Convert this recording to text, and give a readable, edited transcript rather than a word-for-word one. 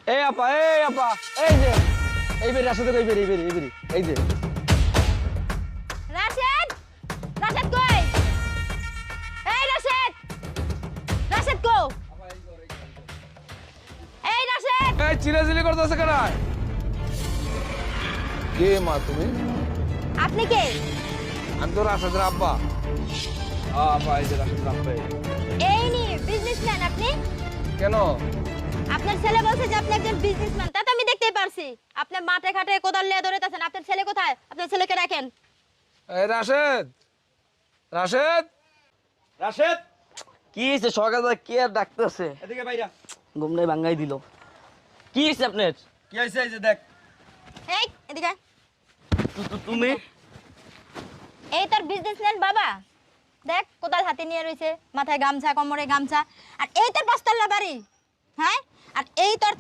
এই আপা এই যে এই বেরি আসলে এই বেরি এই যে রাশেদ রাশেদ কই এই রাশেদ রাশেদ কো এই রাশেদ এই চিলাচিলি করতেছে কেন? কে মা তুমি? আপনি কে আমি তো রাশেদের আব্বা। আপা এই যে রাশেদের আব্বা। এই নি বিজনেসম্যান আপনি কেন? আপনার ছেলে বলছে যে আপনি একজন বিজনেসম্যান তা তো আমি দেখতেই পারছি আপনি মাঠে ঘাটে কোদাল নিয়ে দৌড়াতেছেন আপনার ছেলে কোথায় আপনার ছেলেকে রাখেন এই রাশেদ রাশেদ কি হয়েছে সকালবেলা কে আর ডাকতেছে? এদিকে বাইরা। ঘুম নাই ভাঙ্গাই দিল। কি হয়েছে আপনার? কি হইছে এই যে দেখ। এই এদিকে তুমি এই তোর বিজনেসম্যান বাবা দেখ কোদাল হাতে নিয়ে রয়েছে মাথায় গামছা কোমরে গামছা আর এই তোর পাঁচতলা বাড়ি হ্যাঁ আর এই তোর